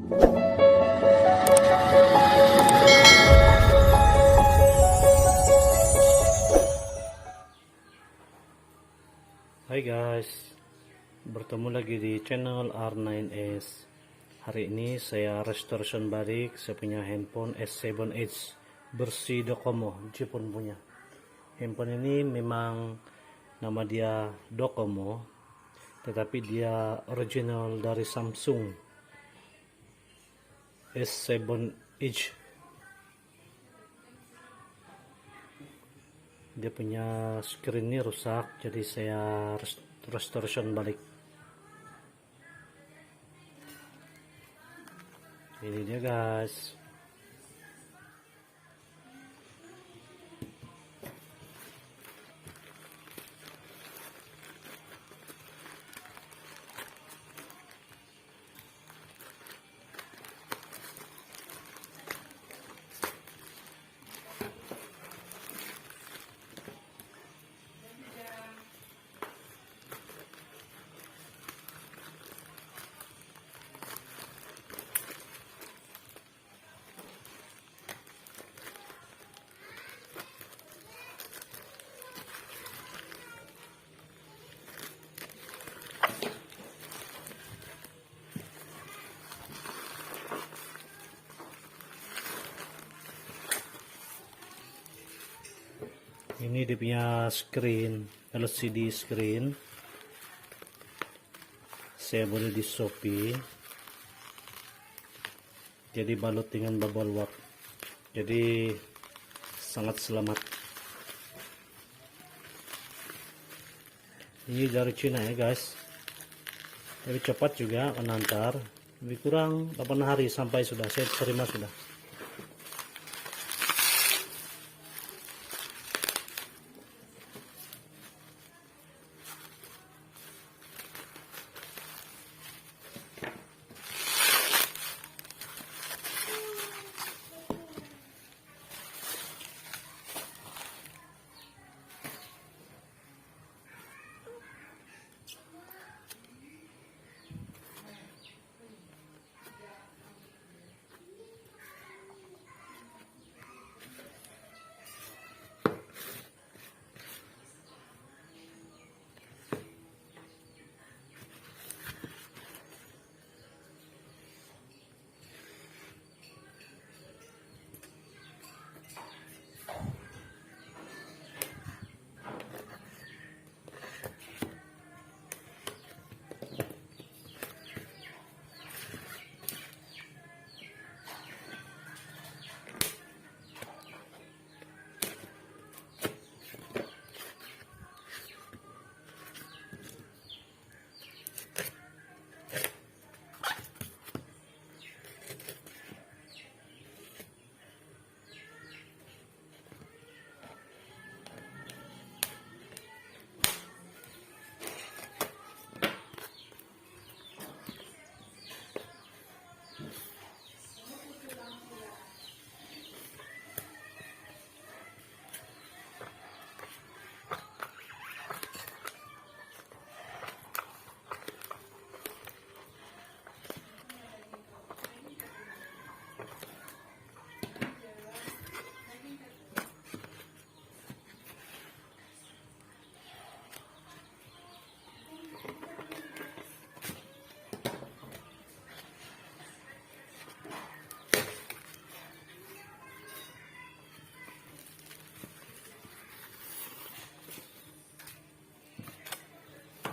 Hai guys, bertemu lagi di channel R9S. Hari ini saya restoration balik saya punya handphone S7 Edge bersih Docomo, Jepun punya. Handphone ini memang nama dia Docomo, tetapi dia original dari Samsung S7 Edge. Dia punya screen ini rusak, jadi saya restoration balik. Ini dia guys. Ini dia punya screen, LCD screen. Saya beli di Shopee. Jadi balut dengan bubble wrap. Jadi sangat selamat. Ini dari Cina ya guys. Lebih cepat juga mengantar. Lebih kurang 8 hari sampai sudah saya terima sudah.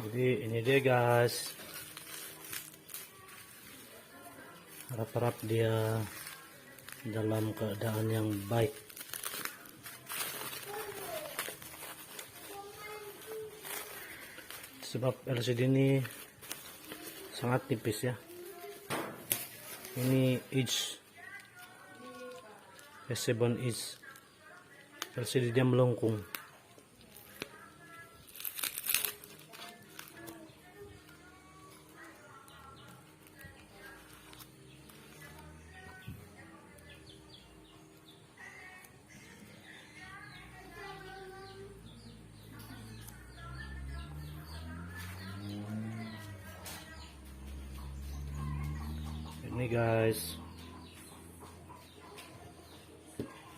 Jadi ini dia guys, harap-harap dia dalam keadaan yang baik. Sebab LCD ini sangat tipis ya. Ini Edge S7 Edge, LCD dia melengkung. Ini guys,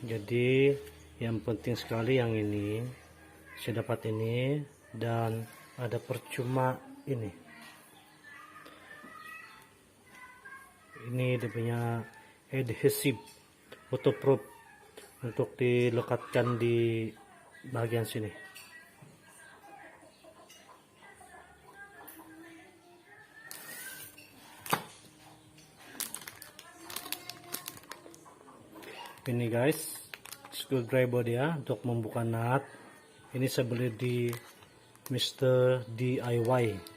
jadi yang penting sekali yang ini saya dapat ini, dan ada percuma ini dia punya adhesive waterproof untuk dilekatkan di bagian sini. Ini guys, screwdriver dia untuk membuka nut. Ini saya beli di Mr. DIY.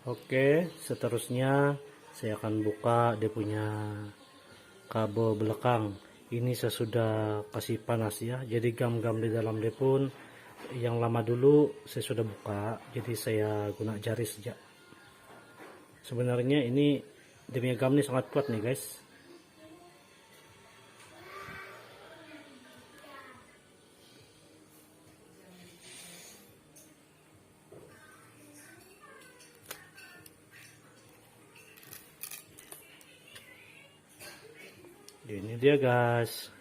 Oke, seterusnya saya akan buka dia punya kabel belakang. Ini saya sudah kasih panas ya, jadi gam-gam di dalam dia pun yang lama dulu saya sudah buka, jadi saya guna jari saja. Sebenarnya ini dia punya gam ini sangat kuat nih guys. Ini dia guys.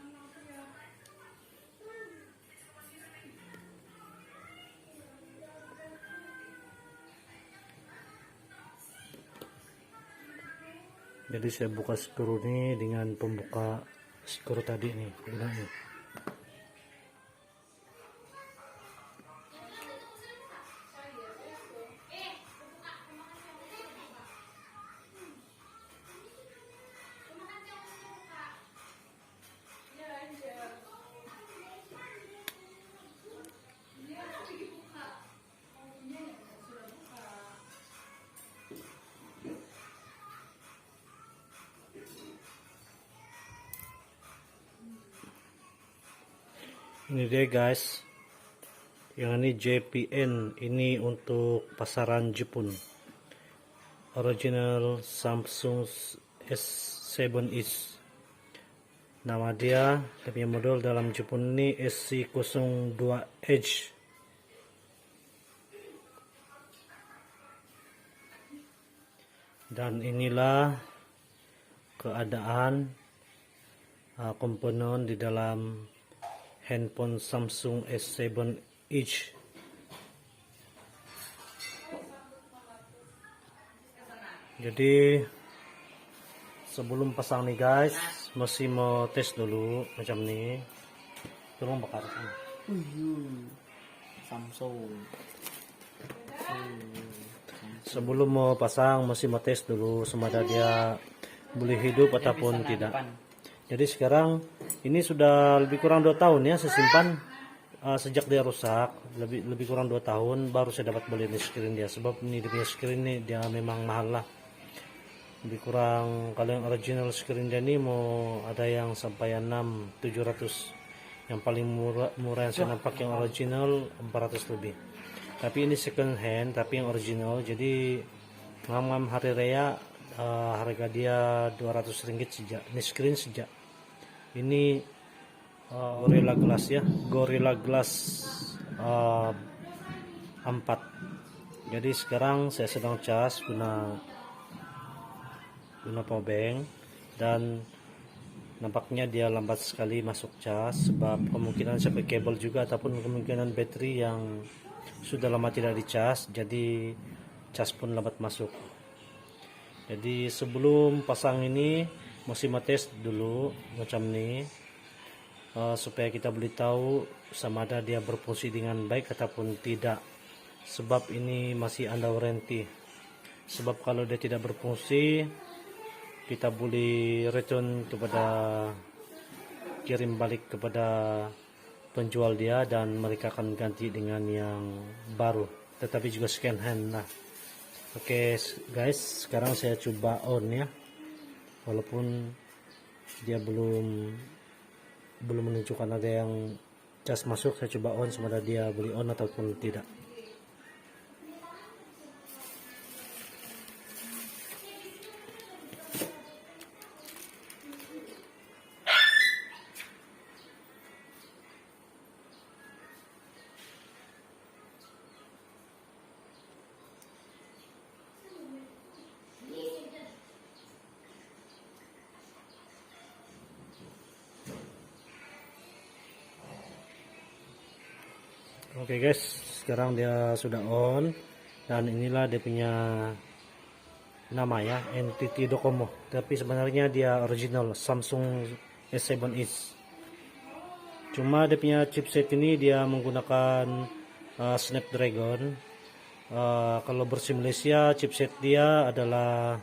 Jadi saya buka skru ini dengan pembuka skru tadi nih gunanya. Ini dia guys, yang ini JPN, ini untuk pasaran Jepun, original Samsung S7 Edge. Nama dia punya model dalam Jepun ini SC02 Edge. Dan inilah keadaan komponen di dalam handphone Samsung S7 Edge. Jadi sebelum pasang nih guys, masih mau tes dulu macam nih. Tolong bakar Samsung. Sebelum mau pasang masih mau tes dulu semada dia boleh hidup ataupun tidak. Jadi sekarang ini sudah lebih kurang 2 tahun ya saya simpan, sejak dia rusak, lebih kurang 2 tahun baru saya dapat beli ini screen dia, sebab ini dia punya screen ini dia memang mahal lah. Lebih kurang kalau yang original screen dia ini mau ada yang sampai 600-700. Yang paling murah yang saya nampak yang original 400 lebih. Tapi ini second hand tapi yang original, jadi ngam hari raya harga dia 200 ringgit saja. Ini screen saja. Ini Gorilla Glass ya, Gorilla Glass 4. Jadi sekarang saya sedang cas guna power bank, dan nampaknya dia lambat sekali masuk cas, sebab kemungkinan saya pakai kabel juga ataupun kemungkinan baterai yang sudah lama tidak dicas, jadi cas pun lambat masuk. Jadi sebelum pasang ini mesti tes dulu macam ini, supaya kita boleh tahu sama ada dia berfungsi dengan baik ataupun tidak, sebab ini masih under warranty. Sebab kalau dia tidak berfungsi, kita boleh return kepada, kirim balik kepada penjual dia, dan mereka akan ganti dengan yang baru, tetapi juga second hand lah. Oke guys, sekarang saya coba on ya, walaupun dia belum menunjukkan ada yang cas masuk. Saya coba on, semoga dia boleh on ataupun tidak. Oke guys, sekarang dia sudah on dan inilah dia punya nama ya, NTT Docomo. Tapi sebenarnya dia original Samsung S7 Edge. Cuma dia punya chipset ini dia menggunakan Snapdragon. Kalau versi Malaysia chipset dia adalah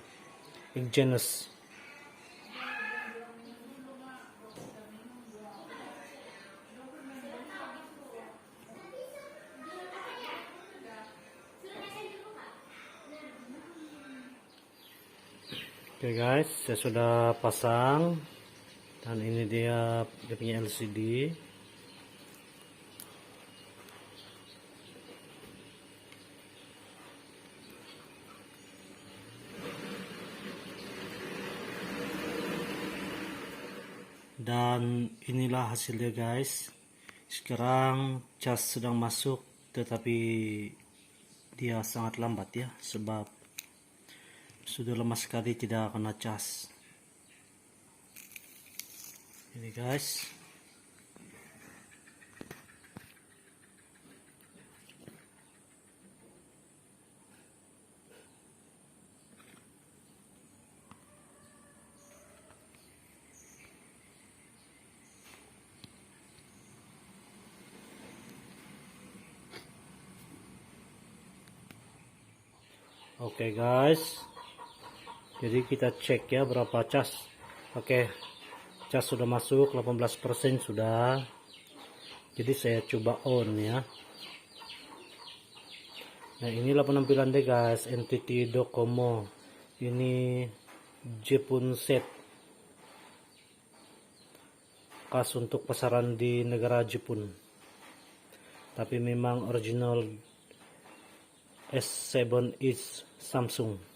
Exynos. Oke guys, saya sudah pasang dan ini dia punya LCD. Dan inilah hasilnya guys. Sekarang cas sedang masuk, tetapi dia sangat lambat ya, sebab sudah lama sekali tidak kena cas. Ini guys. Oke guys, jadi kita cek ya berapa cas. Oke, cas sudah masuk 18% sudah. Jadi saya coba on ya. Nah inilah penampilan deh guys, NTT Docomo. Ini Jepun set, khas untuk pasaran di negara Jepun. Tapi memang original S7 Edge Samsung.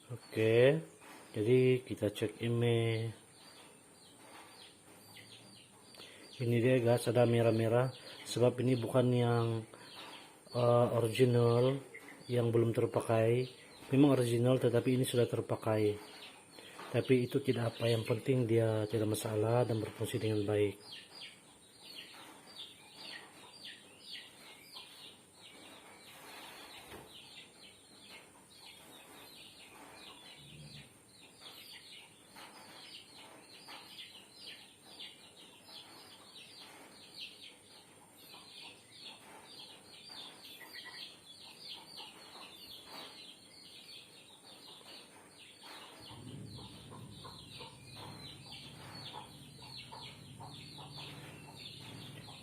Oke, jadi kita cek email. Ini dia guys, ada merah-merah, sebab ini bukan yang original yang belum terpakai. Memang original tetapi ini sudah terpakai. Tapi itu tidak apa, yang penting dia tidak masalah dan berfungsi dengan baik.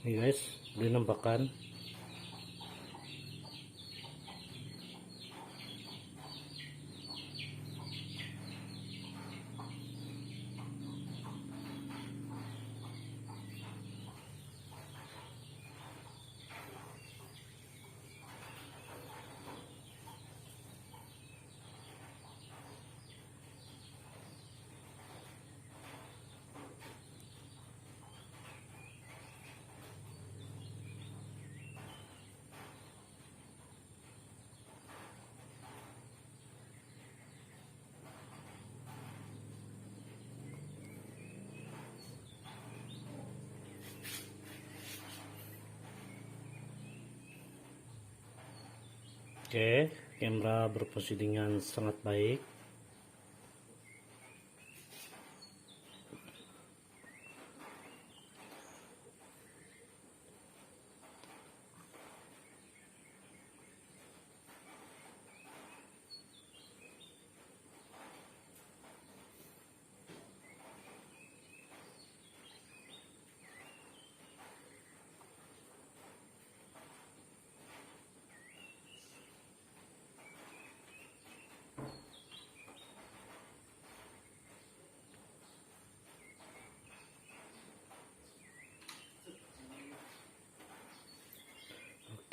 Nih guys, dinampakkan. Oke, kamera berfungsi dengan sangat baik.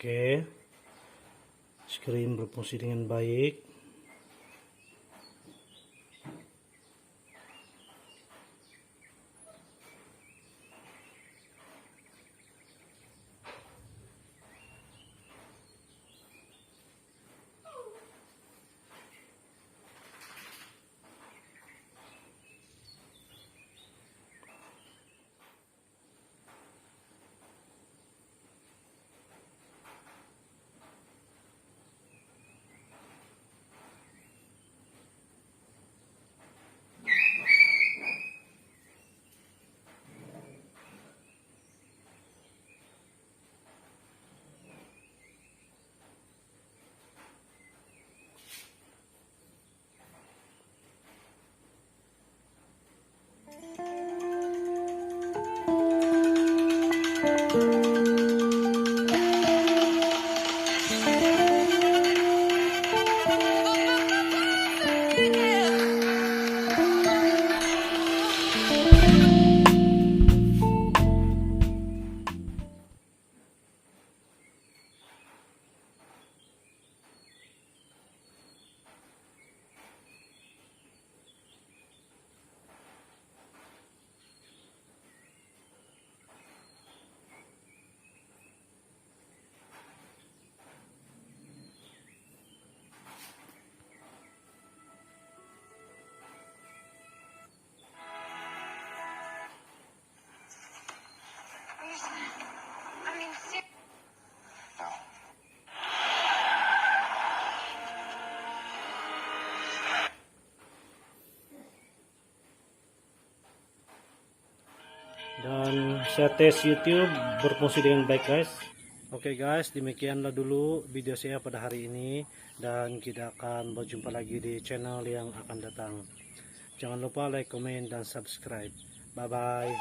Oke, screen berfungsi dengan baik. Dan saya tes YouTube berfungsi dengan baik, guys. Oke guys, demikianlah dulu video saya pada hari ini, dan kita akan berjumpa lagi di channel yang akan datang. Jangan lupa like, comment, dan subscribe. Bye bye.